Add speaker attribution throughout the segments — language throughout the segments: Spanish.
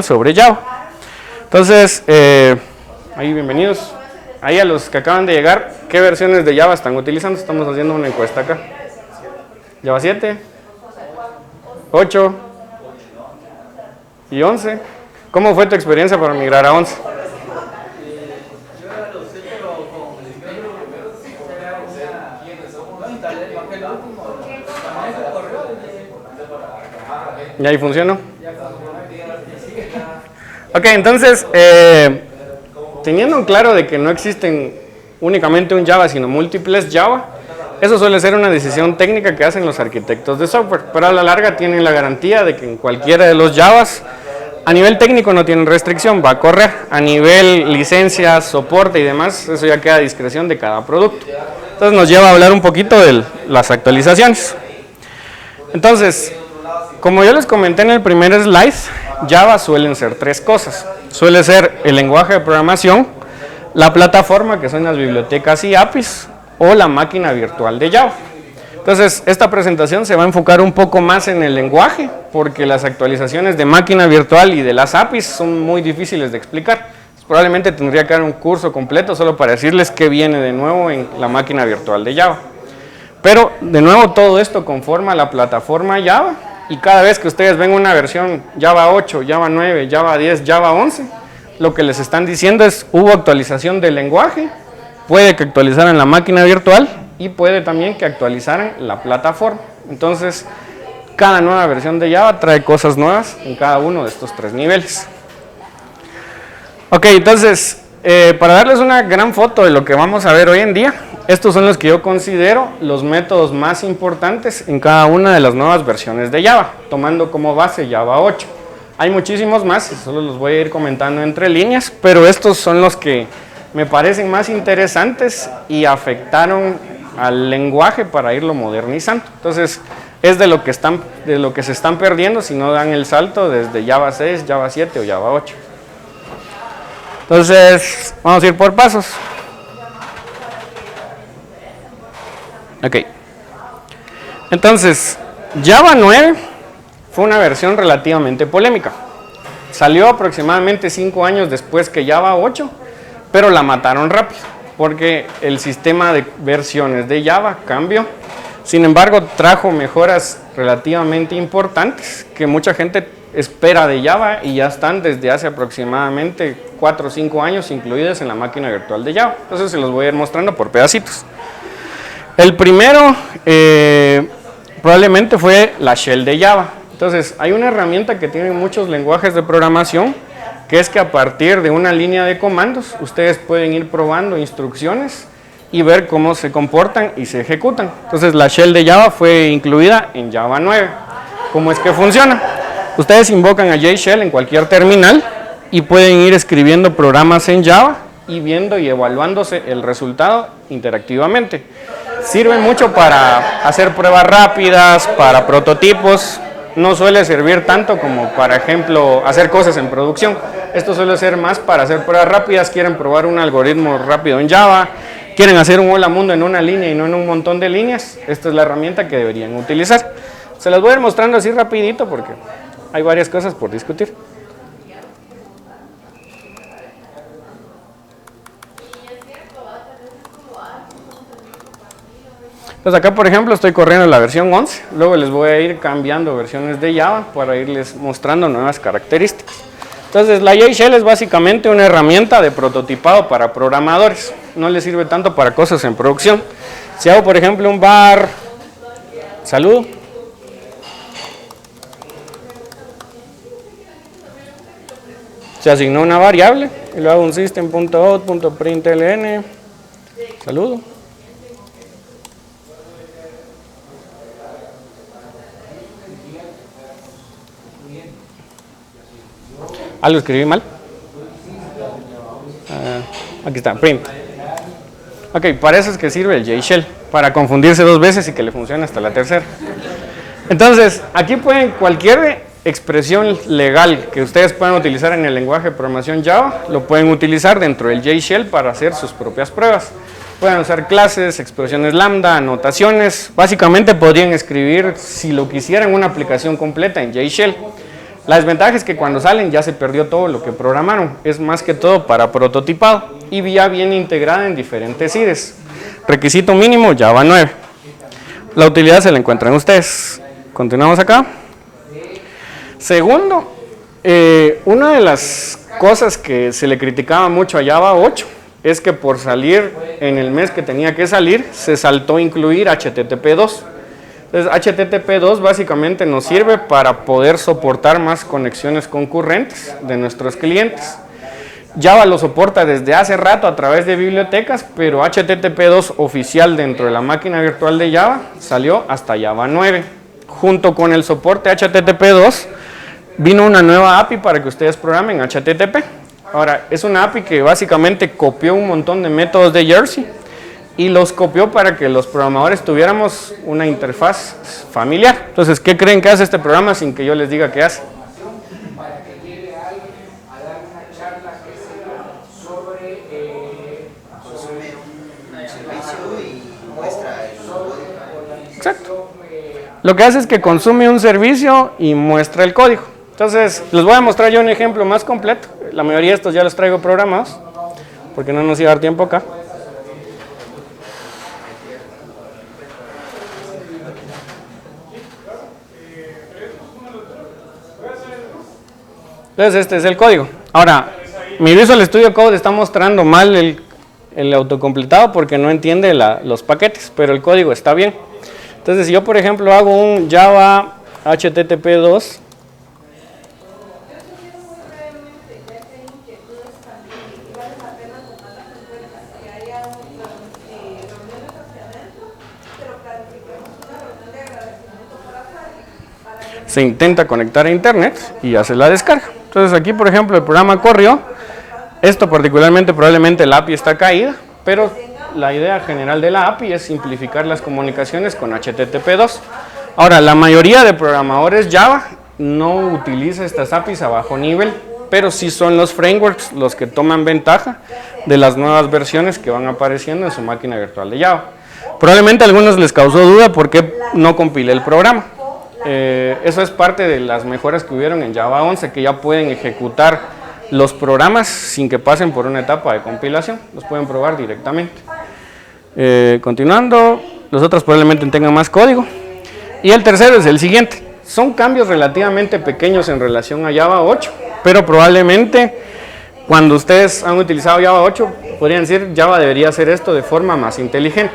Speaker 1: sobre Java. Entonces, ahí bienvenidos. Ahí a los que acaban de llegar, ¿qué versiones de Java están utilizando? Estamos haciendo una encuesta acá. Java 7, 8 y 11. ¿Cómo fue tu experiencia para migrar a 11? ¿Y ahí funcionó? Ok, entonces, teniendo en claro de que no existen únicamente un Java, sino múltiples Java, eso suele ser una decisión técnica que hacen los arquitectos de software, pero a la larga tienen la garantía de que en cualquiera de los Javas, a nivel técnico no tienen restricción, va a correr. A nivel licencias, soporte y demás, eso ya queda a discreción de cada producto. Entonces nos lleva a hablar un poquito de las actualizaciones. Entonces, como yo les comenté en el primer slide, Java suelen ser tres cosas. Suele ser el lenguaje de programación, la plataforma, que son las bibliotecas y APIs, o la máquina virtual de Java. Entonces, esta presentación se va a enfocar un poco más en el lenguaje, porque las actualizaciones de máquina virtual y de las APIs son muy difíciles de explicar. Probablemente tendría que dar un curso completo solo para decirles qué viene de nuevo en la máquina virtual de Java. Pero, de nuevo, todo esto conforma la plataforma Java, y cada vez que ustedes ven una versión Java 8, Java 9, Java 10, Java 11, lo que les están diciendo es, hubo actualización del lenguaje, puede que actualizaran la máquina virtual y puede también que actualizaran la plataforma. Entonces, cada nueva versión de Java trae cosas nuevas en cada uno de estos tres niveles. Ok, entonces, para darles una gran foto de lo que vamos a ver hoy en día, estos son los que yo considero los métodos más importantes en cada una de las nuevas versiones de Java, tomando como base Java 8. Hay muchísimos más, solo los voy a ir comentando entre líneas, pero estos son los que me parecen más interesantes y afectaron al lenguaje para irlo modernizando. Entonces, es de lo que se están perdiendo si no dan el salto desde Java 6, Java 7 o Java 8. Entonces, vamos a ir por pasos. Ok. Entonces, Java 9 fue una versión relativamente polémica. Salió aproximadamente 5 años después que Java 8, pero la mataron rápido, porque el sistema de versiones de Java cambió. Sin embargo, trajo mejoras relativamente importantes que mucha gente espera de Java y ya están desde hace aproximadamente 4 o 5 años incluidas en la máquina virtual de Java. Entonces se los voy a ir mostrando por pedacitos. El primero probablemente fue la shell de Java. Entonces hay una herramienta que tienen muchos lenguajes de programación, que es que a partir de una línea de comandos ustedes pueden ir probando instrucciones y ver cómo se comportan y se ejecutan. Entonces la shell de Java fue incluida en Java 9. ¿Cómo es que funciona? Ustedes invocan a JShell en cualquier terminal y pueden ir escribiendo programas en Java y viendo y evaluándose el resultado interactivamente. Sirve mucho para hacer pruebas rápidas, para prototipos. No suele servir tanto como, por ejemplo, hacer cosas en producción. Esto suele ser más para hacer pruebas rápidas. Quieren probar un algoritmo rápido en Java, quieren hacer un hola mundo en una línea y no en un montón de líneas. Esta es la herramienta que deberían utilizar. Se las voy a ir mostrando así rapidito porque hay varias cosas por discutir. Entonces acá, por ejemplo, estoy corriendo la versión 11, luego les voy a ir cambiando versiones de Java para irles mostrando nuevas características. Entonces la JShell es básicamente una herramienta de prototipado para programadores, no les sirve tanto para cosas en producción. Si hago, por ejemplo, un var saludo, se asignó una variable y luego hago un system.out.println saludo. Lo escribí mal. Aquí está, print. Ok, para eso es que sirve el JShell, para confundirse dos veces y que le funcione hasta la tercera. Entonces, aquí pueden cualquier expresión legal que ustedes puedan utilizar en el lenguaje de programación Java, lo pueden utilizar dentro del JShell para hacer sus propias pruebas. Pueden usar clases, expresiones lambda, anotaciones. Básicamente podrían escribir, si lo quisieran, una aplicación completa en JShell. La desventaja es que cuando salen ya se perdió todo lo que programaron. Es más que todo para prototipado y ya viene integrada en diferentes IDEs. Requisito mínimo Java 9. La utilidad se la encuentran ustedes. Continuamos acá. Segundo, una de las cosas que se le criticaba mucho a Java 8 es que por salir en el mes que tenía que salir, se saltó incluir HTTP2. Entonces, HTTP2 básicamente nos sirve para poder soportar más conexiones concurrentes de nuestros clientes. Java lo soporta desde hace rato a través de bibliotecas, pero HTTP2 oficial dentro de la máquina virtual de Java salió hasta Java 9. Junto con el soporte HTTP2 vino una nueva API para que ustedes programen HTTP. Ahora, es una API que básicamente copió un montón de métodos de Jersey y los copió para que los programadores tuviéramos una interfaz familiar. Entonces, ¿qué creen que hace este programa sin que yo les diga qué hace? Exacto. Lo que hace es que consume un servicio y muestra el código. Entonces, les voy a mostrar yo un ejemplo más completo. La mayoría de estos ya los traigo programados, porque no nos iba a dar tiempo acá. Entonces, este es el código. Ahora, mi Visual Studio Code está mostrando mal el autocompletado porque no entiende los paquetes, pero el código está bien. Entonces, si yo, por ejemplo, hago un Java HTTP2, se intenta conectar a internet y hace la descarga. Entonces aquí, por ejemplo, el programa corrió. Esto particularmente probablemente la API está caída, pero la idea general de la API es simplificar las comunicaciones con HTTP2. Ahora, la mayoría de programadores Java no utiliza estas APIs a bajo nivel, pero sí son los frameworks los que toman ventaja de las nuevas versiones que van apareciendo en su máquina virtual de Java. Probablemente a algunos les causó duda por qué no compilé el programa. Eso es parte de las mejoras que hubieron en Java 11, que ya pueden ejecutar los programas sin que pasen por una etapa de compilación, los pueden probar directamente. Continuando, los otros probablemente tengan más código. Y el tercero es el siguiente. Son cambios relativamente pequeños en relación a Java 8, pero probablemente cuando ustedes han utilizado Java 8, podrían decir Java debería hacer esto de forma más inteligente.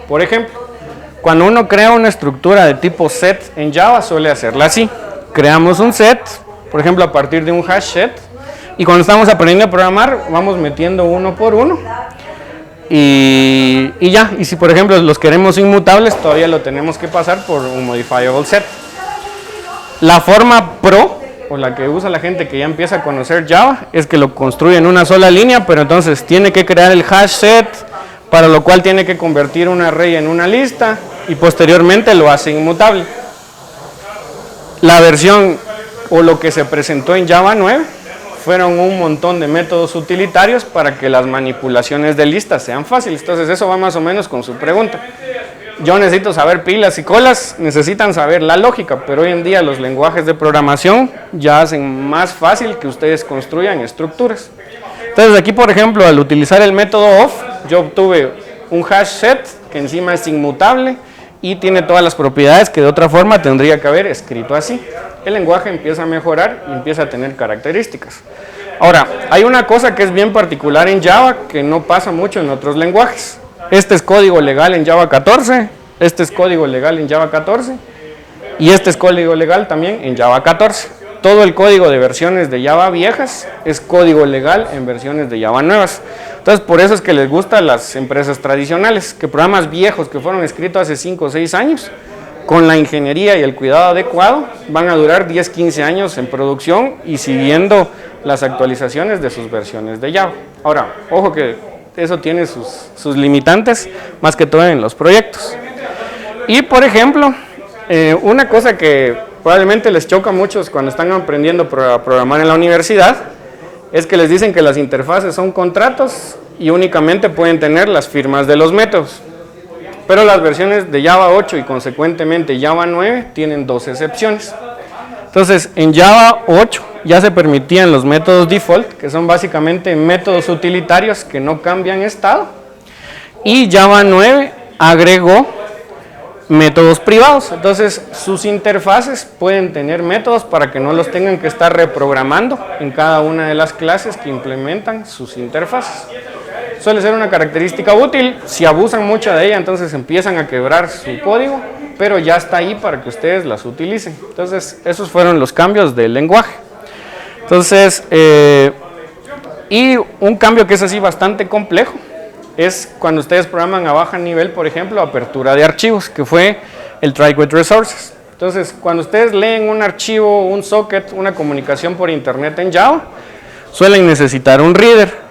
Speaker 1: Por ejemplo, cuando uno crea una estructura de tipo set en Java, suele hacerla así. Creamos un set, por ejemplo, a partir de un hash set, y cuando estamos aprendiendo a programar, vamos metiendo uno por uno, y ya. Y si, por ejemplo, los queremos inmutables, todavía lo tenemos que pasar por un modifiable set. La forma pro, o la que usa la gente que ya empieza a conocer Java, es que lo construye en una sola línea, pero entonces tiene que crear el hash set, para lo cual tiene que convertir un array en una lista y posteriormente lo hace inmutable. La versión o lo que se presentó en Java 9 fueron un montón de métodos utilitarios para que las manipulaciones de listas sean fáciles. Entonces eso va más o menos con su pregunta. Yo necesito saber pilas y colas, necesitan saber la lógica, pero hoy en día los lenguajes de programación ya hacen más fácil que ustedes construyan estructuras. Entonces aquí, por ejemplo, al utilizar el método of, yo obtuve un hash set que encima es inmutable y tiene todas las propiedades que de otra forma tendría que haber escrito así. El lenguaje empieza a mejorar y empieza a tener características. Ahora, hay una cosa que es bien particular en Java que no pasa mucho en otros lenguajes. Este es código legal en Java 14, este es código legal en Java 14 y este es código legal también en Java 14. Todo el código de versiones de Java viejas es código legal en versiones de Java nuevas. Entonces, por eso es que les gusta a las empresas tradicionales, que programas viejos que fueron escritos hace 5 o 6 años, con la ingeniería y el cuidado adecuado, van a durar 10, 15 años en producción y siguiendo las actualizaciones de sus versiones de Java. Ahora, ojo que eso tiene sus limitantes, más que todo en los proyectos. Y, por ejemplo, una cosa que probablemente les choca a muchos cuando están aprendiendo a programar en la universidad, es que les dicen que las interfaces son contratos y únicamente pueden tener las firmas de los métodos. Pero las versiones de Java 8 y consecuentemente Java 9 tienen 2 excepciones. Entonces, en Java 8 ya se permitían los métodos default, que son básicamente métodos utilitarios que no cambian estado. Y Java 9 agregó métodos privados. Entonces, sus interfaces pueden tener métodos para que no los tengan que estar reprogramando en cada una de las clases que implementan sus interfaces. Suele ser una característica útil. Si abusan mucho de ella, entonces empiezan a quebrar su código, pero ya está ahí para que ustedes las utilicen. Entonces, esos fueron los cambios del lenguaje. Entonces, y un cambio que es así bastante complejo es cuando ustedes programan a baja nivel, por ejemplo, apertura de archivos, que fue el try with resources. Entonces, cuando ustedes leen un archivo, un socket, una comunicación por internet en Java, suelen necesitar un reader,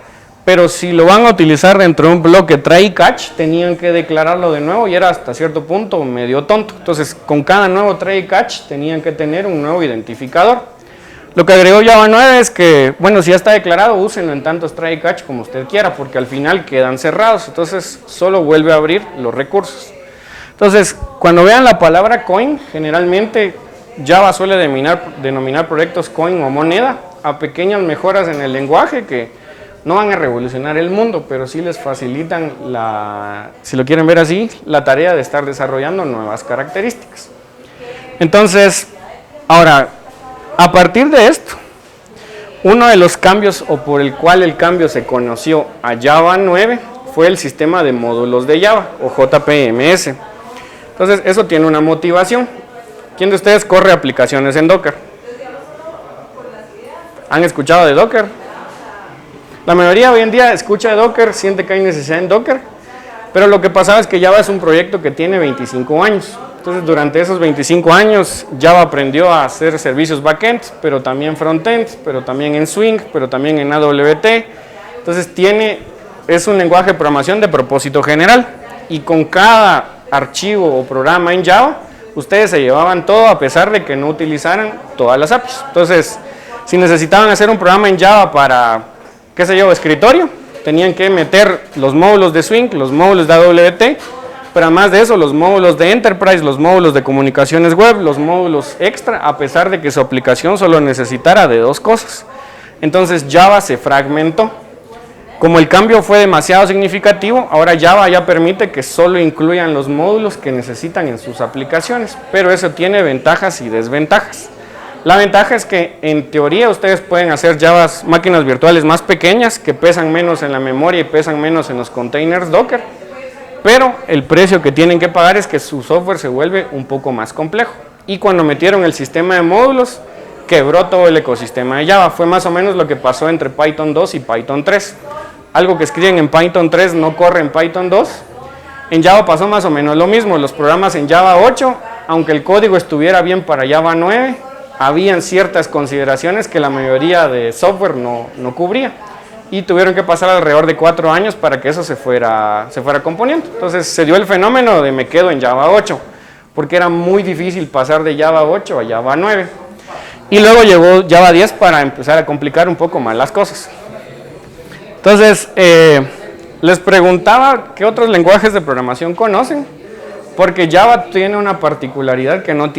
Speaker 1: pero si lo van a utilizar dentro de un bloque try y catch, tenían que declararlo de nuevo y era hasta cierto punto medio tonto. Entonces, con cada nuevo try y catch tenían que tener un nuevo identificador. Lo que agregó Java 9 es que, bueno, si ya está declarado, úsenlo en tantos try y catch como usted quiera, porque al final quedan cerrados, entonces solo vuelve a abrir los recursos. Entonces, cuando vean la palabra coin, generalmente Java suele denominar proyectos coin o moneda a pequeñas mejoras en el lenguaje que no van a revolucionar el mundo, pero sí les facilitan, si lo quieren ver así, la tarea de estar desarrollando nuevas características. Entonces, ahora, a partir de esto, uno de los cambios o por el cual el cambio se conoció a Java 9 fue el sistema de módulos de Java o JPMS. Entonces, eso tiene una motivación. ¿Quién de ustedes corre aplicaciones en Docker? ¿Han escuchado de Docker? La mayoría hoy en día escucha de Docker, siente que hay necesidad en Docker, pero lo que pasaba es que Java es un proyecto que tiene 25 años. Entonces, durante esos 25 años, Java aprendió a hacer servicios backend, pero también frontend, pero también en Swing, pero también en AWT. Entonces, es un lenguaje de programación de propósito general. Y con cada archivo o programa en Java, ustedes se llevaban todo a pesar de que no utilizaran todas las APIs. Entonces, si necesitaban hacer un programa en Java para, qué sé yo, escritorio, tenían que meter los módulos de Swing, los módulos de AWT, pero además de eso, los módulos de Enterprise, los módulos de comunicaciones web, los módulos extra, a pesar de que su aplicación solo necesitara de dos cosas. Entonces Java se fragmentó. Como el cambio fue demasiado significativo, ahora Java ya permite que solo incluyan los módulos que necesitan en sus aplicaciones, pero eso tiene ventajas y desventajas. La ventaja es que en teoría ustedes pueden hacer máquinas virtuales más pequeñas que pesan menos en la memoria y pesan menos en los containers Docker. Pero el precio que tienen que pagar es que su software se vuelve un poco más complejo. Y cuando metieron el sistema de módulos, quebró todo el ecosistema de Java. Fue más o menos lo que pasó entre Python 2 y Python 3. Algo que escriben en Python 3 no corre en Python 2. En Java pasó más o menos lo mismo. Los programas en Java 8, aunque el código estuviera bien para Java 9, habían ciertas consideraciones que la mayoría de software no cubría. Y tuvieron que pasar alrededor de 4 años para que eso se fuera componiendo. Entonces se dio el fenómeno de me quedo en Java 8, porque era muy difícil pasar de Java 8 a Java 9. Y luego llegó Java 10 para empezar a complicar un poco más las cosas. Entonces, les preguntaba qué otros lenguajes de programación conocen, porque Java tiene una particularidad que no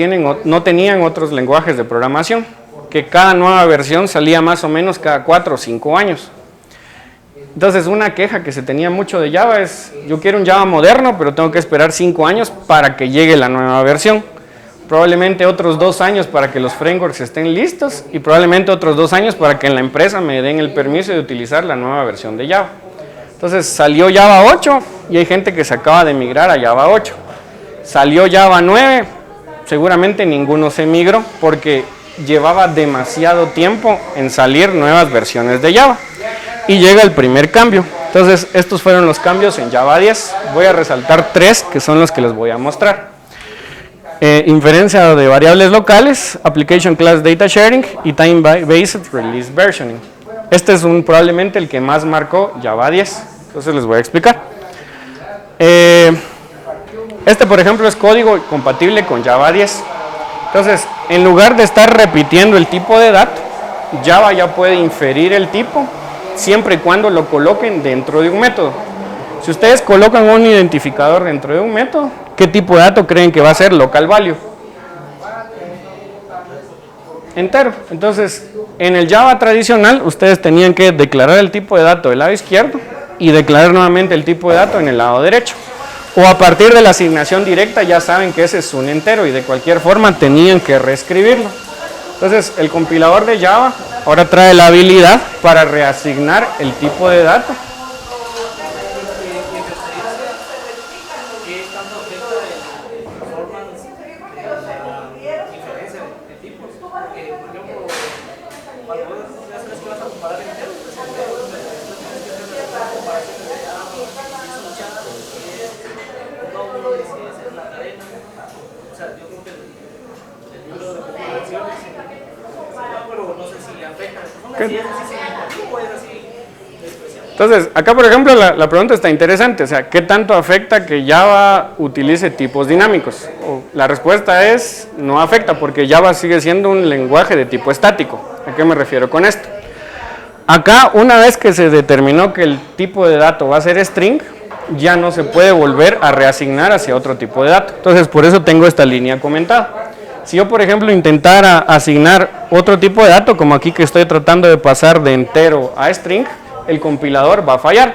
Speaker 1: tenían otros lenguajes de programación, que cada nueva versión salía más o menos cada 4 o 5 años. Entonces, una queja que se tenía mucho de Java es, yo quiero un Java moderno, pero tengo que esperar 5 años para que llegue la nueva versión. Probablemente otros 2 años para que los frameworks estén listos y probablemente otros 2 años para que en la empresa me den el permiso de utilizar la nueva versión de Java. Entonces, salió Java 8 y hay gente que se acaba de migrar a Java 8. Salió Java 9, seguramente ninguno se migró porque llevaba demasiado tiempo en salir nuevas versiones de Java. Y llega el primer cambio. Entonces, estos fueron los cambios en Java 10. Voy a resaltar 3 que son los que les voy a mostrar. Inferencia de variables locales, Application Class Data Sharing y Time Based Release Versioning. Este es probablemente el que más marcó Java 10. Entonces, les voy a explicar. Este, por ejemplo, es código compatible con Java 10. Entonces, en lugar de estar repitiendo el tipo de dato, Java ya puede inferir el tipo siempre y cuando lo coloquen dentro de un método. Si ustedes colocan un identificador dentro de un método, ¿qué tipo de dato creen que va a ser local value? entero. Entonces, en el Java tradicional, ustedes tenían que declarar el tipo de dato del lado izquierdo y declarar nuevamente el tipo de dato en el lado derecho. O a partir de la asignación directa ya saben que ese es un entero y de cualquier forma tenían que reescribirlo. Entonces, el compilador de Java ahora trae la habilidad para reasignar el tipo de dato. Entonces, acá por ejemplo la pregunta está interesante, o sea, ¿qué tanto afecta que Java utilice tipos dinámicos? La respuesta es, no afecta, porque Java sigue siendo un lenguaje de tipo estático. ¿A qué me refiero con esto? Acá, una vez que se determinó que el tipo de dato va a ser string, ya no se puede volver a reasignar hacia otro tipo de dato. Entonces, por eso tengo esta línea comentada. Si yo, por ejemplo, intentara asignar otro tipo de dato, como aquí que estoy tratando de pasar de entero a string, el compilador va a fallar.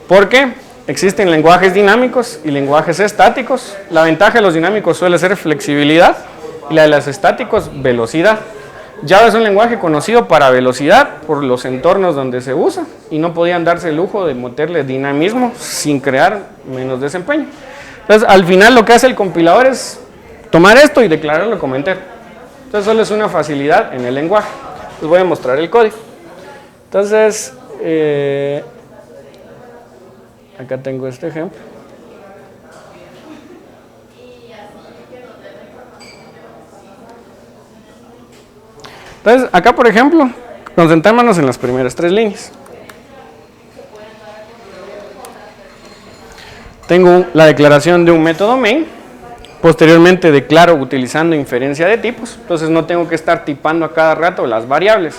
Speaker 1: ¿Por qué? Existen lenguajes dinámicos y lenguajes estáticos. La ventaja de los dinámicos suele ser flexibilidad y la de los estáticos, velocidad. Java es un lenguaje conocido para velocidad por los entornos donde se usa y no podían darse el lujo de meterle dinamismo sin crear menos desempeño. Entonces, al final lo que hace el compilador es tomar esto y declararlo como entero. Entonces, solo es una facilidad en el lenguaje. Les voy a mostrar el código. Entonces, acá tengo este ejemplo. Entonces, acá por ejemplo, concentrémonos en las primeras tres líneas. Tengo la declaración de un método main, posteriormente declaro utilizando inferencia de tipos, entonces no tengo que estar tipando a cada rato las variables.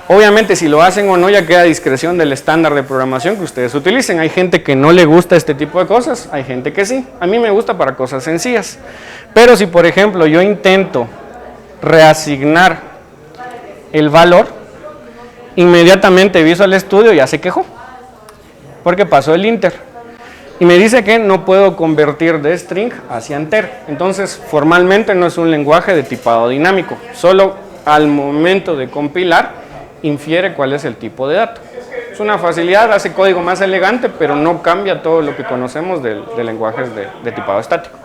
Speaker 1: Obviamente si lo hacen o no ya queda a discreción del estándar de programación que ustedes utilicen. Hay gente que no le gusta este tipo de cosas, hay gente que sí. A mí me gusta para cosas sencillas. Pero si por ejemplo yo intento reasignar el valor, inmediatamente Visual Studio ya se quejó, porque pasó el inter. Y me dice que no puedo convertir de string hacia entero. Entonces formalmente no es un lenguaje de tipado dinámico. Solo al momento de compilar infiere cuál es el tipo de dato. Es una facilidad, hace código más elegante, pero no cambia todo lo que conocemos de lenguajes de tipado estático.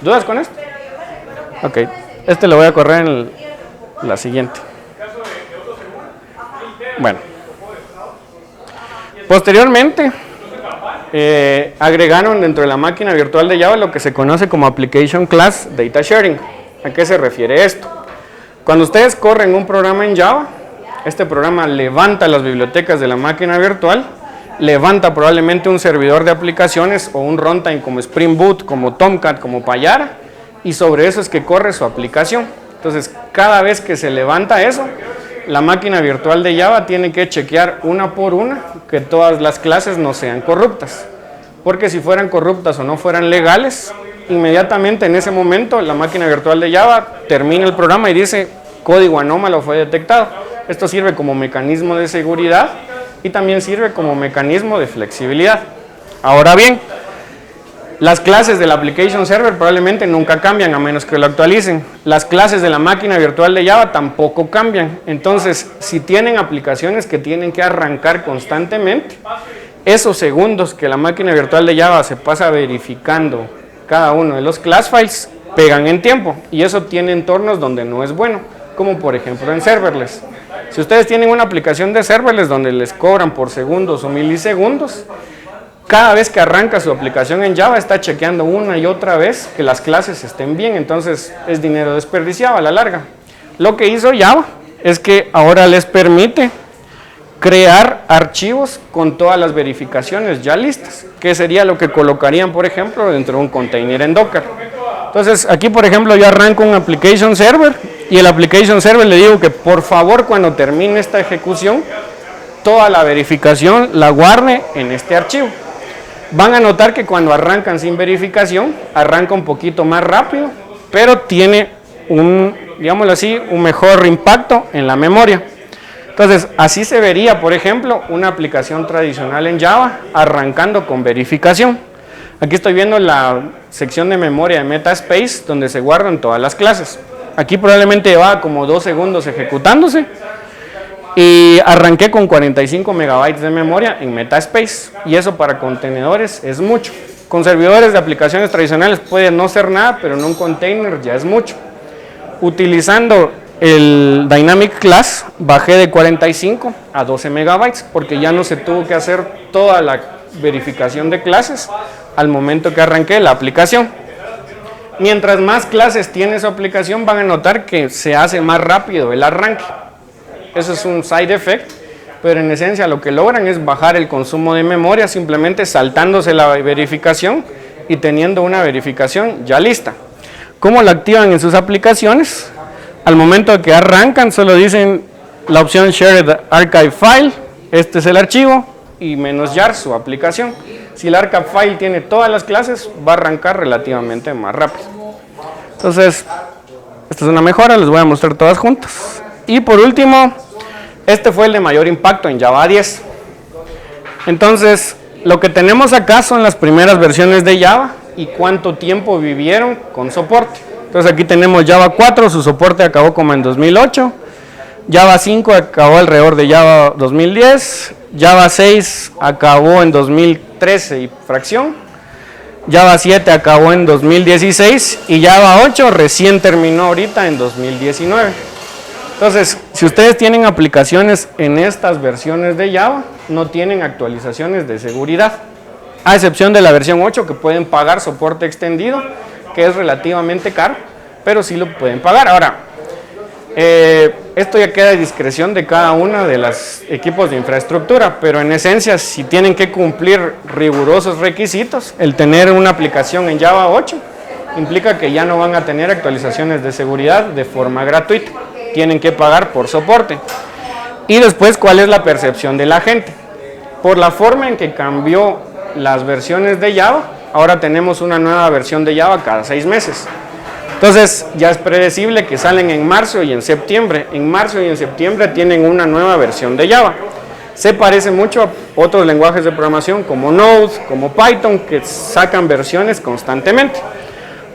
Speaker 1: ¿Dudas con esto? Ok, este lo voy a correr en la siguiente. Bueno. Posteriormente, agregaron dentro de la máquina virtual de Java lo que se conoce como Application Class Data Sharing. ¿A qué se refiere esto? Cuando ustedes corren un programa en Java, este programa levanta las bibliotecas de la máquina virtual, levanta probablemente un servidor de aplicaciones o un runtime como Spring Boot, como Tomcat, como Payara, y sobre eso es que corre su aplicación. Entonces, cada vez que se levanta eso, la máquina virtual de Java tiene que chequear una por una que todas las clases no sean corruptas. Porque si fueran corruptas o no fueran legales, inmediatamente en ese momento la máquina virtual de Java termina el programa y dice código anómalo fue detectado. Esto sirve como mecanismo de seguridad y también sirve como mecanismo de flexibilidad. Ahora bien, las clases del Application Server probablemente nunca cambian a menos que lo actualicen. Las clases de la máquina virtual de Java tampoco cambian. Entonces, si tienen aplicaciones que tienen que arrancar constantemente, esos segundos que la máquina virtual de Java se pasa verificando cada uno de los class files, pegan en tiempo. Y eso tiene entornos donde no es bueno, como por ejemplo en serverless. Si ustedes tienen una aplicación de serverless donde les cobran por segundos o milisegundos, cada vez que arranca su aplicación en Java está chequeando una y otra vez que las clases estén bien, entonces es dinero desperdiciado a la larga. Lo que hizo Java es que ahora les permite crear archivos con todas las verificaciones ya listas, que sería lo que colocarían, por ejemplo, dentro de un container en Docker. Entonces, aquí, por ejemplo, yo arranco un Application Server y el Application Server le digo que por favor cuando termine esta ejecución, toda la verificación la guarde en este archivo. Van a notar que cuando arrancan sin verificación, arranca un poquito más rápido, pero tiene un digámoslo así, un mejor impacto en la memoria. Entonces, así se vería, por ejemplo, una aplicación tradicional en Java arrancando con verificación. Aquí estoy viendo la sección de memoria de Metaspace, donde se guardan todas las clases. Aquí probablemente llevaba como 2 segundos ejecutándose y arranqué con 45 megabytes de memoria en Metaspace, y eso para contenedores es mucho. Con servidores de aplicaciones tradicionales puede no ser nada, pero en un container ya es mucho. Utilizando el Dynamic Class bajé de 45 a 12 megabytes porque ya no se tuvo que hacer toda la verificación de clases al momento que arranqué la aplicación. Mientras más clases tiene su aplicación, van a notar que se hace más rápido el arranque. Eso es un side effect, pero en esencia lo que logran es bajar el consumo de memoria simplemente saltándose la verificación y teniendo una verificación ya lista. ¿Cómo la activan en sus aplicaciones? Al momento de que arrancan, solo dicen la opción Shared Archive File, este es el archivo, y -jar su aplicación. Si el archive file tiene todas las clases, va a arrancar relativamente más rápido. Entonces, esta es una mejora, les voy a mostrar todas juntas. Y por último, este fue el de mayor impacto en Java 10. Entonces, lo que tenemos acá son las primeras versiones de Java y cuánto tiempo vivieron con soporte. Entonces aquí tenemos Java 4, su soporte acabó como en 2008, Java 5 acabó alrededor de Java 2010, Java 6 acabó en 2013 y fracción, Java 7 acabó en 2016 y Java 8 recién terminó ahorita en 2019. Entonces, si ustedes tienen aplicaciones en estas versiones de Java, no tienen actualizaciones de seguridad, a excepción de la versión 8 que pueden pagar soporte extendido, que es relativamente caro, pero sí lo pueden pagar. Ahora, esto ya queda a discreción de cada uno de los equipos de infraestructura, pero en esencia, si tienen que cumplir rigurosos requisitos, el tener una aplicación en Java 8 implica que ya no van a tener actualizaciones de seguridad de forma gratuita, tienen que pagar por soporte. Y después, ¿cuál es la percepción de la gente? Por la forma en que cambió las versiones de Java, ahora tenemos una nueva versión de Java cada 6 meses. Entonces ya es predecible que salen en marzo y en septiembre. En marzo y en septiembre tienen una nueva versión de Java. Se parece mucho a otros lenguajes de programación como Node, como Python, que sacan versiones constantemente.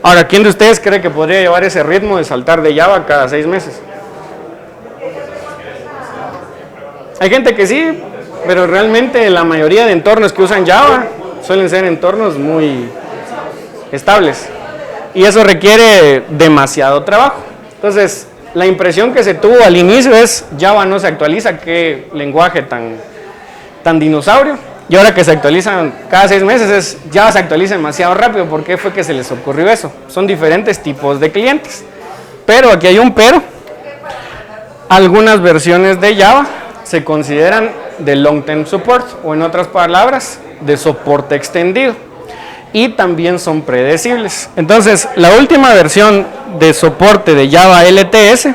Speaker 1: Ahora, ¿quién de ustedes cree que podría llevar ese ritmo de saltar de Java cada 6 meses? Hay gente que sí, pero realmente la mayoría de entornos que usan Java suelen ser entornos muy estables y eso requiere demasiado trabajo. Entonces, la impresión que se tuvo al inicio es Java no se actualiza, qué lenguaje tan dinosaurio. Y ahora que se actualizan cada 6 meses, Java se actualiza demasiado rápido. ¿Por qué fue que se les ocurrió eso? Son diferentes tipos de clientes. Pero aquí hay un pero. Algunas versiones de Java se consideran de long term support, o en otras palabras, de soporte extendido, y también son predecibles. Entonces, la última versión de soporte de Java LTS,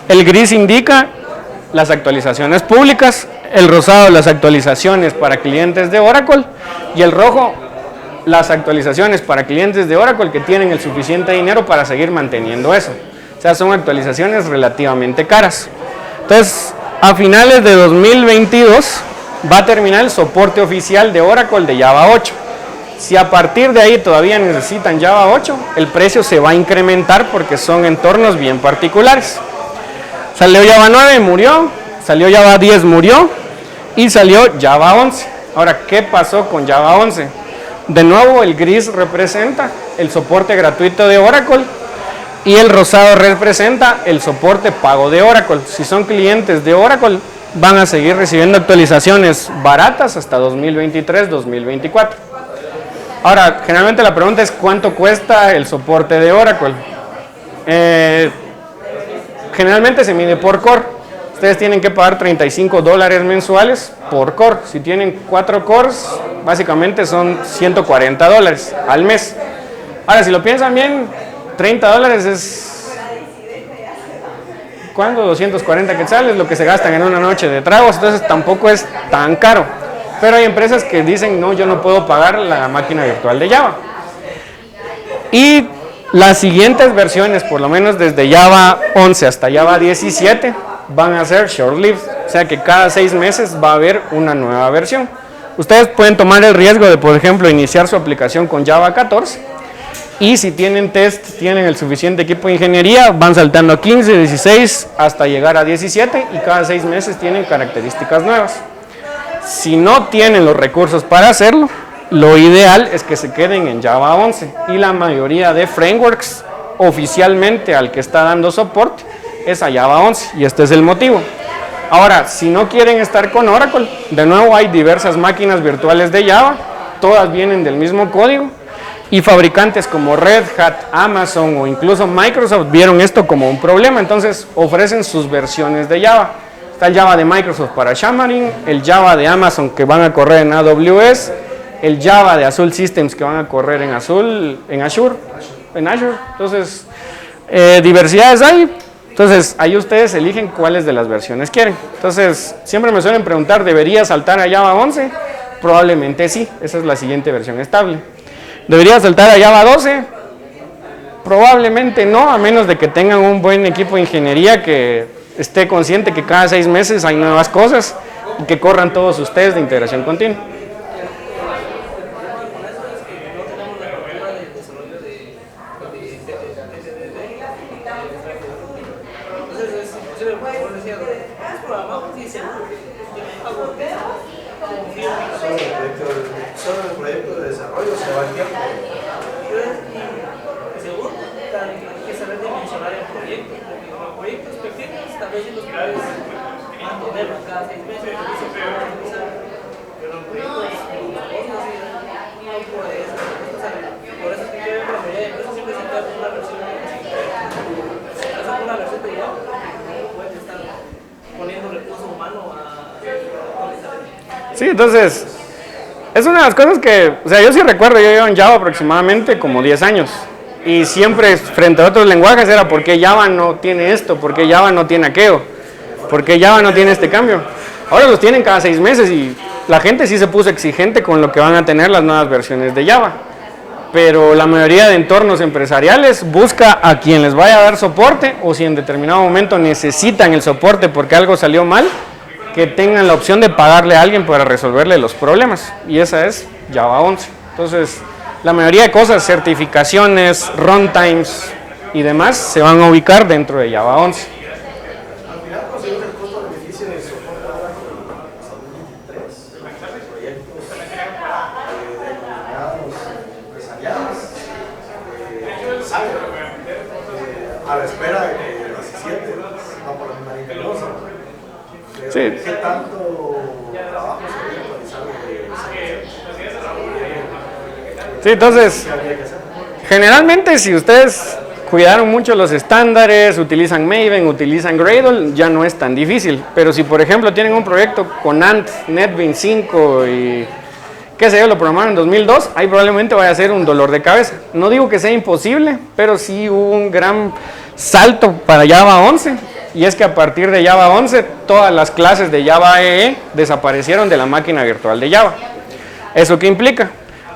Speaker 1: el gris indica las actualizaciones públicas, el rosado las actualizaciones para clientes de Oracle y el rojo las actualizaciones para clientes de Oracle que tienen el suficiente dinero para seguir manteniendo eso. O sea, son actualizaciones relativamente caras. Entonces, a finales de 2022 va a terminar el soporte oficial de Oracle de Java 8. Si a partir de ahí todavía necesitan Java 8, el precio se va a incrementar porque son entornos bien particulares. Salió Java 9, murió, salió Java 10, murió, y salió Java 11. Ahora, ¿qué pasó con Java 11? De nuevo, el gris representa el soporte gratuito de Oracle y el rosado representa el soporte pago de Oracle. Si son clientes de Oracle, van a seguir recibiendo actualizaciones baratas hasta 2023-2024. Ahora, generalmente la pregunta es ¿cuánto cuesta el soporte de Oracle? Generalmente se mide por core. Ustedes tienen que pagar $35 mensuales por core. Si tienen 4 cores, básicamente son $140 al mes. Ahora, si lo piensan bien, $30 es... ¿cuándo? 240 quetzales, lo que se gastan en una noche de tragos, entonces tampoco es tan caro. Pero hay empresas que dicen, no, yo no puedo pagar la máquina virtual de Java. Y Las siguientes versiones, por lo menos desde Java 11 hasta Java 17, van a ser short-lived, o sea que cada 6 meses va a haber una nueva versión. Ustedes pueden tomar el riesgo de, por ejemplo, iniciar su aplicación con Java 14 y si tienen test, tienen el suficiente equipo de ingeniería, van saltando a 15, 16 hasta llegar a 17 y cada 6 meses tienen características nuevas. Si no tienen los recursos para hacerlo, lo ideal es que se queden en Java 11 y la mayoría de frameworks oficialmente al que está dando soporte es a Java 11 y este es el motivo. Ahora, si no quieren estar con Oracle, de nuevo hay diversas máquinas virtuales de Java, todas vienen del mismo código y fabricantes como Red Hat, Amazon o incluso Microsoft vieron esto como un problema, entonces ofrecen sus versiones de Java. Está el Java de Microsoft para Xamarin, el Java de Amazon que van a correr en AWS, el Java de Azure Systems que van a correr en Azure. Entonces, diversidades hay. Entonces, ahí ustedes eligen cuáles de las versiones quieren. Entonces, siempre me suelen preguntar, ¿debería saltar a Java 11? Probablemente sí, esa es la siguiente versión estable. ¿Debería saltar a Java 12? Probablemente no, a menos de que tengan un buen equipo de ingeniería que esté consciente que cada 6 meses hay nuevas cosas y que corran todos sus tests de integración continua.
Speaker 2: Solo el proyecto de desarrollo se va al tiempo.
Speaker 3: Seguro, hay que saber dimensionar el proyecto, porque como proyectos pequeños, tal vez los puedes mantener cada 6 meses, pero en proyectos no puedes. Por eso es que la mayoría de empresas siempre se quedan con una versión de una versión de Java, no puedes estar poniendo recurso humano a actualizar.
Speaker 1: Sí, entonces, es una de las cosas que, o sea, yo sí recuerdo, yo llevo en Java aproximadamente como 10 años. Y siempre frente a otros lenguajes era ¿por qué Java no tiene esto? ¿Por qué Java no tiene aquello? ¿Por qué Java no tiene este cambio? Ahora los tienen cada 6 meses y la gente sí se puso exigente con lo que van a tener las nuevas versiones de Java. Pero la mayoría de entornos empresariales busca a quien les vaya a dar soporte o si en determinado momento necesitan el soporte porque algo salió mal, que tengan la opción de pagarle a alguien para resolverle los problemas. Y esa es Java 11. Entonces, la mayoría de cosas, certificaciones, runtimes y demás, se van a ubicar dentro de Java 11.
Speaker 2: Al final conseguimos el costo-beneficio de soporte ahora con 2023, proyectos denominados empresariales, saben, a la espera de que las 17 va por la misma línea de negocio.
Speaker 1: Sí.
Speaker 2: ¿Qué tanto trabajo se debe realizar
Speaker 1: Sí, entonces, generalmente si ustedes cuidaron mucho los estándares, utilizan Maven, utilizan Gradle, ya no es tan difícil. Pero si por ejemplo tienen un proyecto con Ant, NetBeans 5 y qué sé yo, lo programaron en 2002, ahí probablemente vaya a ser un dolor de cabeza. No digo que sea imposible, pero sí hubo un gran salto para Java 11. Y es que a partir de Java 11, todas las clases de Java EE desaparecieron de la máquina virtual de Java. ¿Eso qué implica?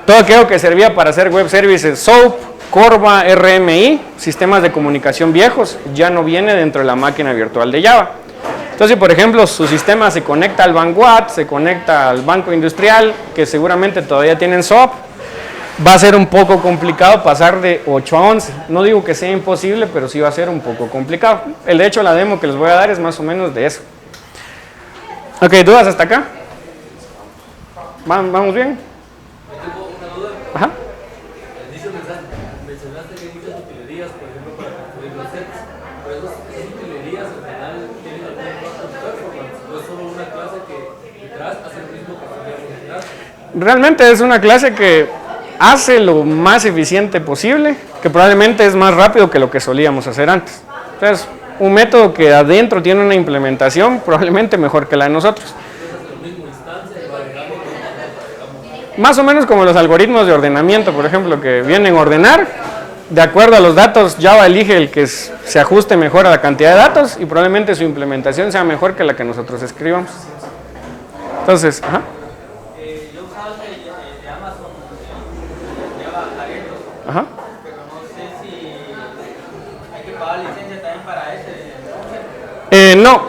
Speaker 1: Todo aquello que servía para hacer web services, SOAP, Corva, RMI, sistemas de comunicación viejos, ya no viene dentro de la máquina virtual de Java. Entonces, si por ejemplo su sistema se conecta al Vanguard, se conecta al Banco Industrial, que seguramente todavía tienen SOAP, va a ser un poco complicado pasar de 8 a 11. No digo que sea imposible, pero sí va a ser un poco complicado. De hecho, la demo que les voy a dar es más o menos de eso. Ok, ¿dudas hasta acá? ¿Vamos bien?
Speaker 3: Yo tengo una duda.
Speaker 1: Ajá.
Speaker 3: Al inicio mencionaste que hay muchas utilerías, por ejemplo, para construir los sets. Pero esas utilerías al final tienen algún impacto en performance. No es solo una clase que detrás hace lo mismo que teníamos detrás.
Speaker 1: Realmente es una clase que hace lo más eficiente posible, que probablemente es más rápido que lo que solíamos hacer antes. Entonces, un método que adentro tiene una implementación probablemente mejor que la de nosotros. Más o menos como los algoritmos de ordenamiento, por ejemplo, que vienen a ordenar, de acuerdo a los datos, Java elige el que se ajuste mejor a la cantidad de datos y probablemente su implementación sea mejor que la que nosotros escribamos. Entonces, ajá.
Speaker 3: Yo usaba el de Amazon, Java abierto,
Speaker 1: Ajá.
Speaker 3: pero no sé si
Speaker 1: No,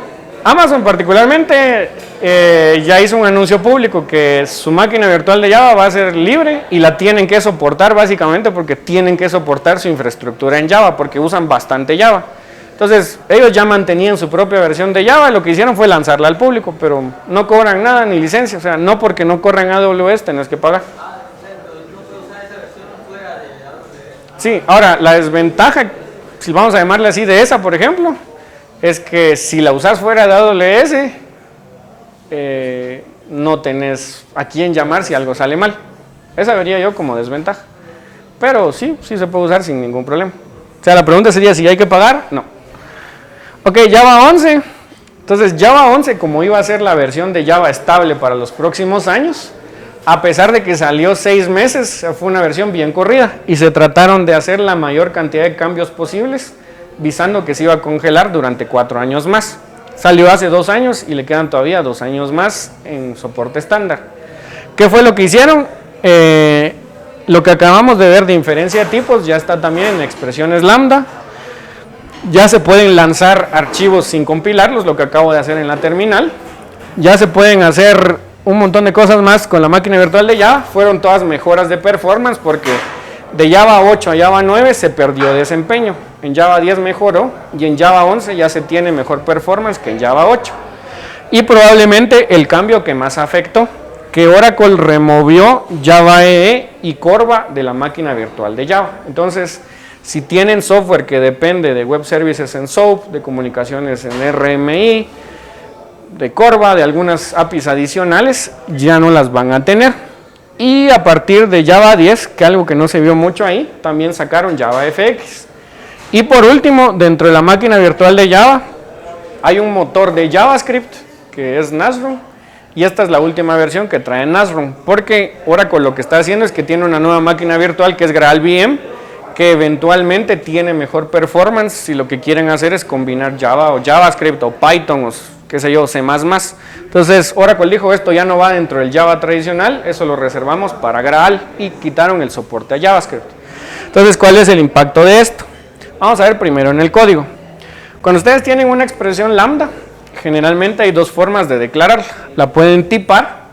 Speaker 1: Amazon particularmente ya hizo un anuncio público que su máquina virtual de Java va a ser libre y la tienen que soportar básicamente porque tienen que soportar su infraestructura en Java porque usan bastante Java. Entonces ellos ya mantenían su propia versión de Java, lo que hicieron fue lanzarla al público, pero no cobran nada ni licencia, o sea, no porque no corran AWS tenés que pagar. Sí, ahora la desventaja, si vamos a llamarle así, de esa por ejemplo, es que si la usas fuera de AWS, no tenés a quién llamar si algo sale mal. Esa vería yo como desventaja. Pero sí se puede usar sin ningún problema. O sea, la pregunta sería si hay que pagar. No. Ok, Java 11. Entonces, Java 11, como iba a ser la versión de Java estable para los próximos años, a pesar de que salió 6 meses, fue una versión bien corrida y se trataron de hacer la mayor cantidad de cambios posibles, visando que se iba a congelar durante 4 años más. Salió hace 2 años y le quedan todavía 2 años más en soporte estándar. ¿Qué fue lo que hicieron? Lo que acabamos de ver de inferencia de tipos ya está también en expresiones lambda. Ya se pueden lanzar archivos sin compilarlos, lo que acabo de hacer en la terminal. Ya se pueden hacer un montón de cosas más con la máquina virtual de Java. Fueron todas mejoras de performance porque de Java 8 a Java 9 se perdió desempeño. En Java 10 mejoró y en Java 11 ya se tiene mejor performance que en Java 8. Y probablemente el cambio que más afectó, que Oracle removió Java EE y Corva de la máquina virtual de Java. Entonces, si tienen software que depende de web services en SOAP, de comunicaciones en RMI, de Corva, de algunas APIs adicionales, ya no las van a tener. Y a partir de Java 10, que algo que no se vio mucho ahí, también sacaron JavaFX. Y por último, dentro de la máquina virtual de Java, hay un motor de JavaScript, que es Nashorn, y esta es la última versión que trae Nashorn, porque Oracle lo que está haciendo es que tiene una nueva máquina virtual que es GraalVM, que eventualmente tiene mejor performance si lo que quieren hacer es combinar Java o JavaScript o Python o qué sé yo, C++. Entonces Oracle dijo, esto ya no va dentro del Java tradicional, eso lo reservamos para Graal y quitaron el soporte a JavaScript. Entonces, ¿cuál es el impacto de esto? Vamos a ver primero en el código. Cuando ustedes tienen una expresión lambda, generalmente hay 2 formas de declararla. La pueden tipar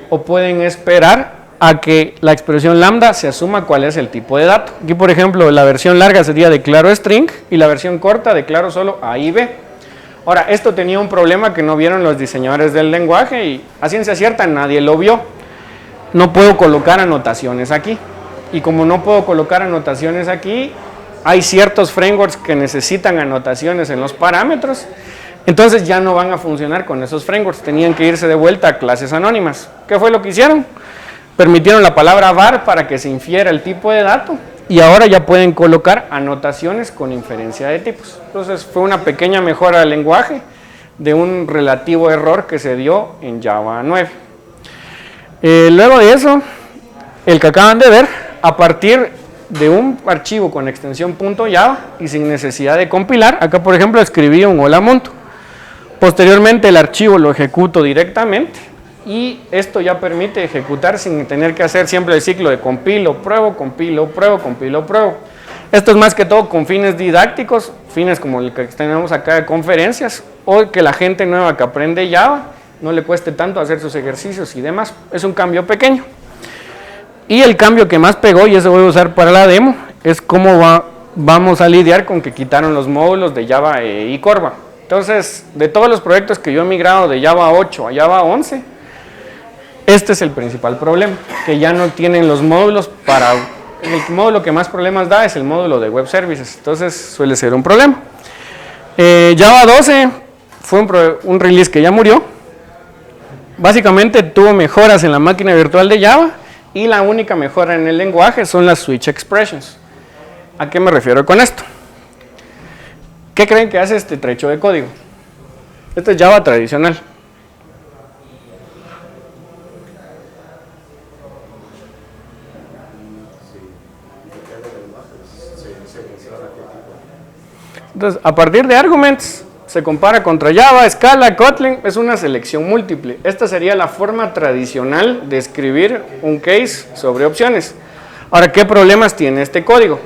Speaker 1: o pueden esperar a que la expresión lambda se asuma cuál es el tipo de dato. Aquí, por ejemplo, la versión larga sería declaro string y la versión corta declaro solo A y B. Ahora, esto tenía un problema que no vieron los diseñadores del lenguaje y a ciencia cierta nadie lo vio. No puedo colocar anotaciones aquí. Y como no puedo colocar anotaciones aquí, hay ciertos frameworks que necesitan anotaciones en los parámetros. Entonces ya no van a funcionar con esos frameworks. Tenían que irse de vuelta a clases anónimas. ¿Qué fue lo que hicieron? Permitieron la palabra var para que se infiera el tipo de dato y ahora ya pueden colocar anotaciones con inferencia de tipos. Entonces fue una pequeña mejora del lenguaje de un relativo error que se dio en Java 9. Luego de eso, el que acaban de ver, a partir de un archivo con extensión .java y sin necesidad de compilar, acá por ejemplo escribí un hola mundo. Posteriormente el archivo lo ejecuto directamente. Y esto ya permite ejecutar sin tener que hacer siempre el ciclo de compilo, pruebo, compilo, pruebo, compilo, pruebo. Esto es más que todo con fines didácticos, fines como el que tenemos acá de conferencias, o que la gente nueva que aprende Java no le cueste tanto hacer sus ejercicios y demás. Es un cambio pequeño. Y el cambio que más pegó, y eso voy a usar para la demo, es cómo vamos a lidiar con que quitaron los módulos de Java y Corva. Entonces, de todos los proyectos que yo he migrado de Java 8 a Java 11, este es el principal problema, que ya no tienen los módulos para... El módulo que más problemas da es el módulo de Web Services, entonces suele ser un problema. Java 12 fue un release que ya murió. Básicamente tuvo mejoras en la máquina virtual de Java y la única mejora en el lenguaje son las switch expressions. ¿A qué me refiero con esto? ¿Qué creen que hace este trecho de código? Este es Java tradicional. Entonces, a partir de arguments, se compara contra Java, Scala, Kotlin, es una selección múltiple. Esta sería la forma tradicional de escribir un case sobre opciones. Ahora, ¿qué problemas tiene este código?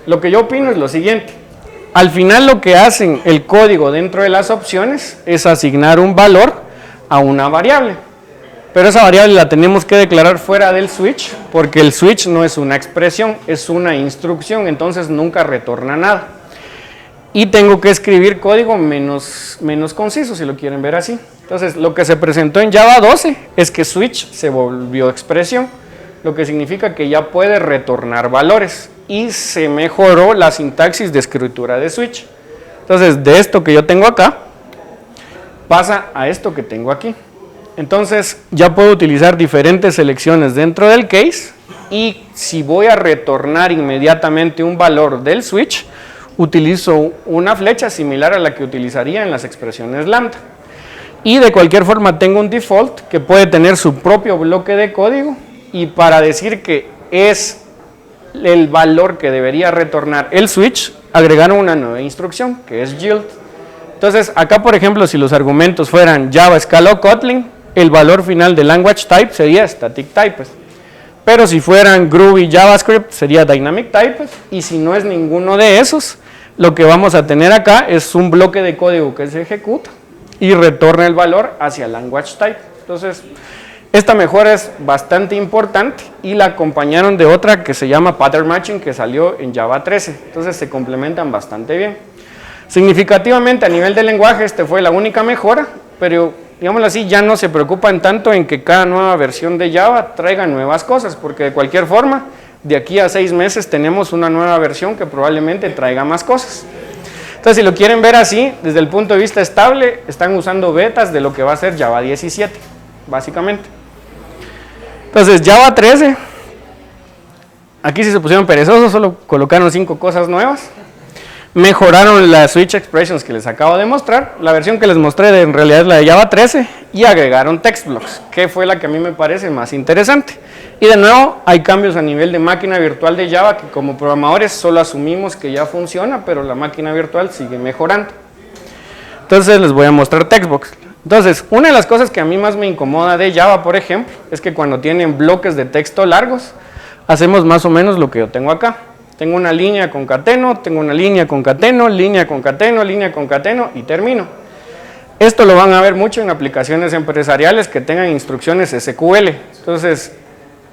Speaker 1: Lo que yo opino es lo siguiente. Al final lo que hacen el código dentro de las opciones es asignar un valor a una variable. Pero esa variable la tenemos que declarar fuera del switch, porque el switch no es una expresión, es una instrucción, entonces nunca retorna nada. Y tengo que escribir código menos conciso, si lo quieren ver así. Entonces, lo que se presentó en Java 12 es que switch se volvió expresión, lo que significa que ya puede retornar valores, y se mejoró la sintaxis de escritura de switch. Entonces, de esto que yo tengo acá, pasa a esto que tengo aquí. Entonces, ya puedo utilizar diferentes selecciones dentro del case, y si voy a retornar inmediatamente un valor del switch, utilizo una flecha similar a la que utilizaría en las expresiones lambda. Y de cualquier forma tengo un default que puede tener su propio bloque de código, y para decir que es el valor que debería retornar el switch, agregaron una nueva instrucción que es yield. Entonces acá, por ejemplo, si los argumentos fueran Java, Scala o Kotlin, el valor final de language type sería static type. Pero si fueran Groovy, JavaScript, sería dynamic type. Y si no es ninguno de esos, lo que vamos a tener acá es un bloque de código que se ejecuta y retorna el valor hacia language type. Entonces, esta mejora es bastante importante y la acompañaron de otra que se llama pattern matching, que salió en Java 13. Entonces se complementan bastante bien. Significativamente a nivel de lenguaje esta fue la única mejora, pero digámoslo así, ya no se preocupan tanto en que cada nueva versión de Java traiga nuevas cosas, porque de cualquier forma, de aquí a 6 meses tenemos una nueva versión que probablemente traiga más cosas. Entonces, si lo quieren ver así, desde el punto de vista estable, están usando betas de lo que va a ser Java 17, básicamente. Entonces, Java 13, aquí sí se pusieron perezosos, solo colocaron 5 cosas nuevas. Mejoraron las switch expressions que les acabo de mostrar. La versión que les mostré en realidad es la de Java 13, y agregaron text blocks, que fue la que a mí me parece más interesante. Y de nuevo hay cambios a nivel de máquina virtual de Java, que como programadores solo asumimos que ya funciona, pero la máquina virtual sigue mejorando. Entonces les voy a mostrar text blocks. Entonces, una de las cosas que a mí más me incomoda de Java, por ejemplo, es que cuando tienen bloques de texto largos, hacemos más o menos lo que yo tengo acá. Tengo una línea concateno, tengo una línea concateno, línea concateno, línea concateno y termino. Esto lo van a ver mucho en aplicaciones empresariales que tengan instrucciones SQL. Entonces,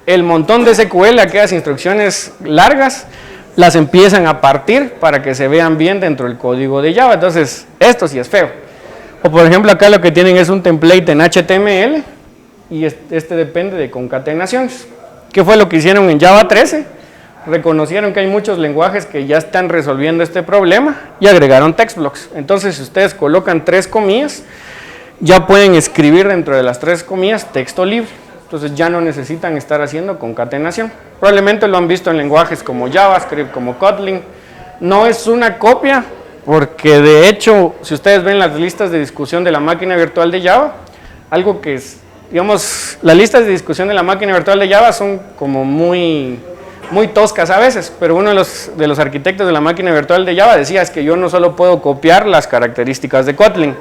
Speaker 1: el montón de SQL, aquellas instrucciones largas, las empiezan a partir para que se vean bien dentro del código de Java. Entonces, esto sí es feo. O por ejemplo, acá lo que tienen es un template en HTML y este depende de concatenaciones. ¿Qué fue lo que hicieron en Java 13? Reconocieron que hay muchos lenguajes que ya están resolviendo este problema y agregaron text blocks. Entonces, si ustedes colocan 3 comillas, ya pueden escribir dentro de las 3 comillas texto libre. Entonces, ya no necesitan estar haciendo concatenación. Probablemente lo han visto en lenguajes como JavaScript, como Kotlin. No es una copia, porque de hecho, si ustedes ven las listas de discusión de la máquina virtual de Java, algo que es, digamos, las listas de discusión de la máquina virtual de Java son como muy toscas a veces, pero uno de los arquitectos de la máquina virtual de Java decía es que yo no solo puedo copiar las características de Kotlin,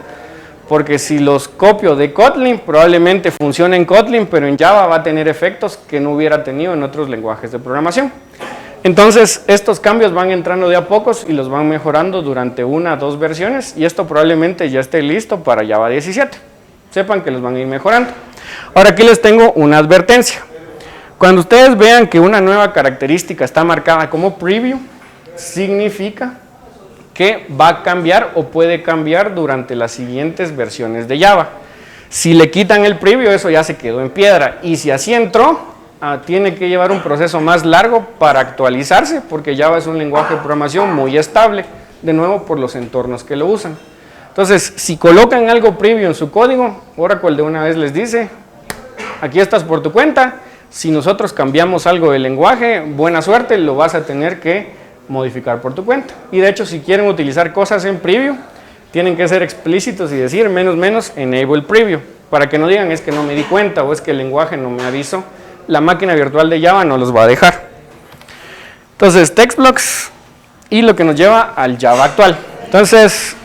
Speaker 1: porque si los copio de Kotlin, probablemente funcione en Kotlin, pero en Java va a tener efectos que no hubiera tenido en otros lenguajes de programación. Entonces, estos cambios van entrando de a pocos y los van mejorando durante 1 o 2 versiones, y esto probablemente ya esté listo para Java 17. Sepan que los van a ir mejorando. Ahora aquí les tengo una advertencia. Cuando ustedes vean que una nueva característica está marcada como preview, significa que va a cambiar o puede cambiar durante las siguientes versiones de Java. Si le quitan el preview, eso ya se quedó en piedra, y si así entró, tiene que llevar un proceso más largo para actualizarse, porque Java es un lenguaje de programación muy estable, de nuevo por los entornos que lo usan. Entonces, si colocan algo preview en su código, Oracle de una vez les dice, aquí estás por tu cuenta. Si nosotros cambiamos algo del lenguaje, buena suerte, lo vas a tener que modificar por tu cuenta. Y de hecho, si quieren utilizar cosas en preview, tienen que ser explícitos y decir menos enable preview, para que no digan es que no me di cuenta o es que el lenguaje no me avisó. La máquina virtual de Java no los va a dejar. Entonces, text blocks y lo que nos lleva al Java actual. Entonces,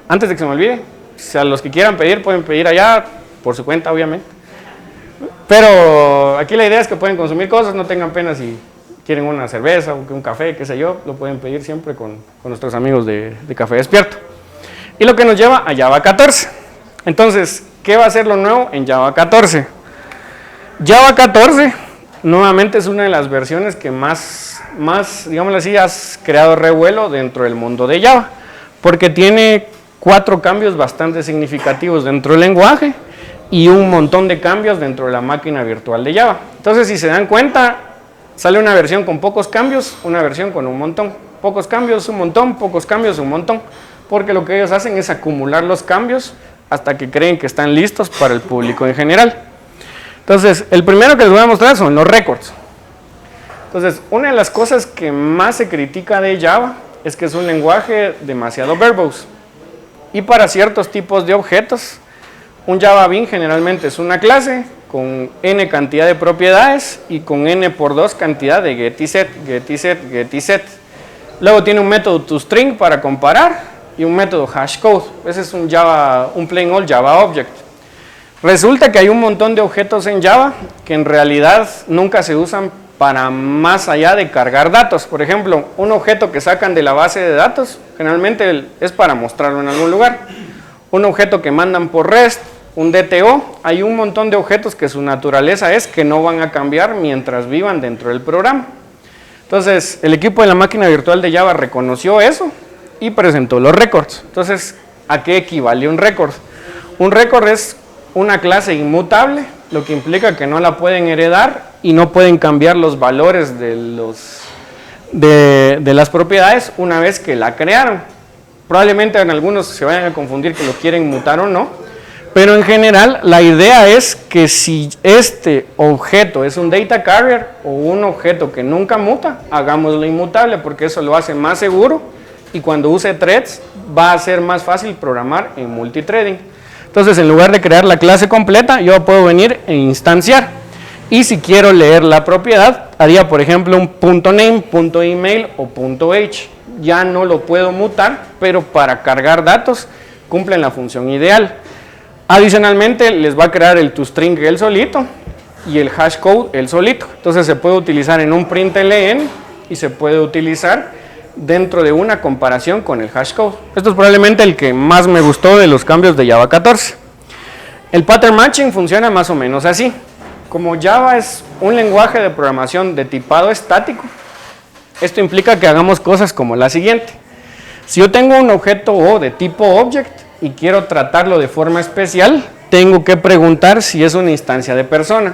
Speaker 1: antes de que se me olvide, si a los que quieran pedir, pueden pedir allá por su cuenta, obviamente. Pero aquí la idea es que pueden consumir cosas, no tengan pena si quieren una cerveza o un café, qué sé yo, lo pueden pedir siempre con nuestros amigos de Café Despierto. Y lo que nos lleva a Java 14. Entonces, ¿qué va a ser lo nuevo en Java 14? Java 14 nuevamente es una de las versiones que más, digámoslo así, has creado revuelo dentro del mundo de Java, porque tiene 4 cambios bastante significativos dentro del lenguaje y un montón de cambios dentro de la máquina virtual de Java. Entonces, si se dan cuenta, sale una versión con pocos cambios, una versión con un montón. Pocos cambios, un montón, pocos cambios, un montón. Porque lo que ellos hacen es acumular los cambios hasta que creen que están listos para el público en general. Entonces, el primero que les voy a mostrar son los records. Entonces, una de las cosas que más se critica de Java es que es un lenguaje demasiado verbose. Y para ciertos tipos de objetos, un Java Bean generalmente es una clase con n cantidad de propiedades y con n por 2 cantidad de get y set, get y set, get y set. Luego tiene un método toString para comparar y un método hashcode. Ese es un plain old Java Object. Resulta que hay un montón de objetos en Java que en realidad nunca se usan para más allá de cargar datos. Por ejemplo, un objeto que sacan de la base de datos generalmente es para mostrarlo en algún lugar. Un objeto que mandan por REST, un DTO, hay un montón de objetos que su naturaleza es que no van a cambiar mientras vivan dentro del programa. Entonces, el equipo de la máquina virtual de Java reconoció eso y presentó los records. Entonces, ¿a qué equivale un record? Un record es una clase inmutable, lo que implica que no la pueden heredar y no pueden cambiar los valores de las propiedades una vez que la crearon. Probablemente en algunos se vayan a confundir que lo quieren mutar o no, pero en general la idea es que si este objeto es un data carrier o un objeto que nunca muta, hagámoslo inmutable porque eso lo hace más seguro y cuando use threads va a ser más fácil programar en multithreading. Entonces, en lugar de crear la clase completa, yo puedo venir e instanciar. Y si quiero leer la propiedad, haría por ejemplo un .name, .email o .h. Ya no lo puedo mutar, pero para cargar datos cumplen la función ideal. Adicionalmente, les va a crear el toString él solito y el hashcode él solito. Entonces, se puede utilizar en un println y se puede utilizar dentro de una comparación con el hashcode. Esto es probablemente el que más me gustó de los cambios de Java 14. El pattern matching funciona más o menos así. Como Java es un lenguaje de programación de tipado estático, esto implica que hagamos cosas como la siguiente. Si yo tengo un objeto O de tipo object y quiero tratarlo de forma especial, tengo que preguntar si es una instancia de persona.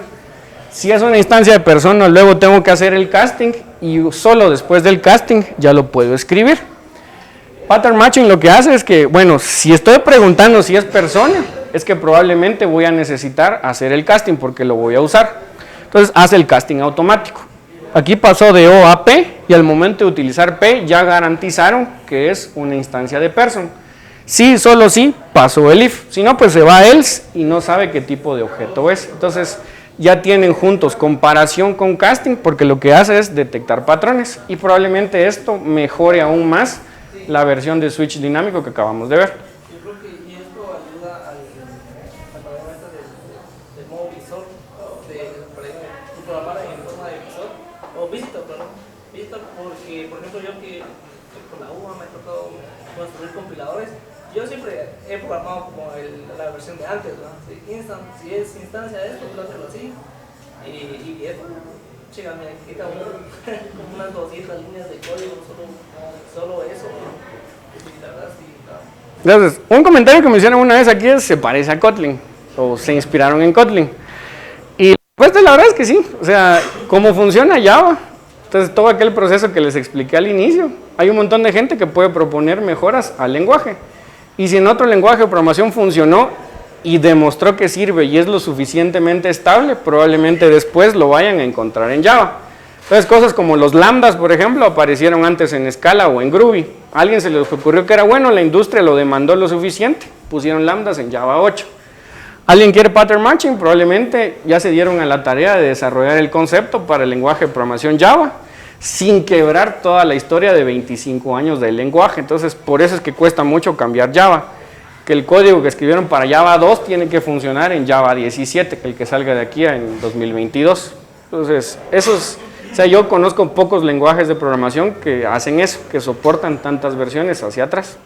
Speaker 1: Si es una instancia de persona, luego tengo que hacer el casting y solo después del casting ya lo puedo escribir. Pattern matching lo que hace es que, bueno, si estoy preguntando si es persona, es que probablemente voy a necesitar hacer el casting porque lo voy a usar. Entonces hace el casting automático. Aquí pasó de O a P y al momento de utilizar P ya garantizaron que es una instancia de person. Sí, solo sí, pasó el if. Si no, pues se va a else y no sabe qué tipo de objeto es. Entonces ya tienen juntos comparación con casting porque lo que hace es detectar patrones y probablemente esto mejore aún más la versión de switch dinámico que acabamos de ver.
Speaker 3: Yo creo que y esto ayuda al paradigma del modo visor, de programar en forma de visor, o Vista, perdón, Vista, porque por ejemplo yo que con la UMA me ha tocado construir compiladores, yo siempre he programado como la versión de antes, ¿no? Si es instancia de esto, plátelo así, y esto, chica, me quita como unas 200 líneas de código, solo eso, ¿no? Y la verdad, sí, no.
Speaker 1: Entonces, un comentario que me hicieron una vez aquí es, se parece a Kotlin, o se inspiraron en Kotlin. Y pues la verdad es que sí, o sea, ¿cómo funciona Java? Entonces, todo aquel proceso que les expliqué al inicio, hay un montón de gente que puede proponer mejoras al lenguaje. Y si en otro lenguaje de programación funcionó y demostró que sirve y es lo suficientemente estable, probablemente después lo vayan a encontrar en Java. Entonces, cosas como los lambdas, por ejemplo, aparecieron antes en Scala o en Groovy. A alguien se les ocurrió que era bueno, la industria lo demandó lo suficiente, pusieron lambdas en Java 8. ¿Alguien quiere pattern matching? Probablemente ya se dieron a la tarea de desarrollar el concepto para el lenguaje de programación Java, sin quebrar toda la historia de 25 años del lenguaje. Entonces, por eso es que cuesta mucho cambiar Java, que el código que escribieron para Java 2 tiene que funcionar en Java 17, que el que salga de aquí en 2022. Entonces, eso es O sea, yo conozco pocos lenguajes de programación que hacen eso, que soportan tantas versiones hacia atrás.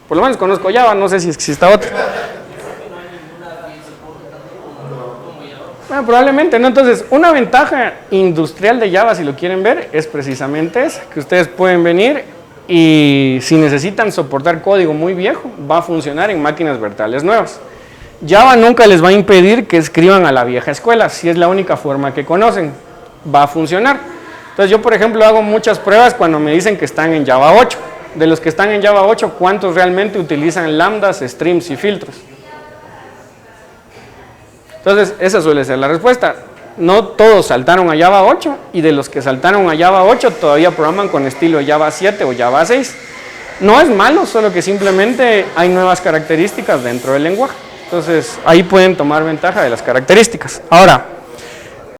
Speaker 1: Por lo menos conozco Java, no sé si exista otro. Bueno, probablemente, ¿no? Entonces, una ventaja industrial de Java, si lo quieren ver, es precisamente esa, que ustedes pueden venir y si necesitan soportar código muy viejo, va a funcionar en máquinas virtuales nuevas. Java nunca les va a impedir que escriban a la vieja escuela, si es la única forma que conocen, va a funcionar. Entonces, yo, por ejemplo, hago muchas pruebas cuando me dicen que están en Java 8. De los que están en Java 8, ¿cuántos realmente utilizan lambdas, streams y filtros? Entonces, esa suele ser la respuesta. No todos saltaron a Java 8 y de los que saltaron a Java 8 todavía programan con estilo Java 7 o Java 6. No es malo, solo que simplemente hay nuevas características dentro del lenguaje. Entonces, ahí pueden tomar ventaja de las características. Ahora,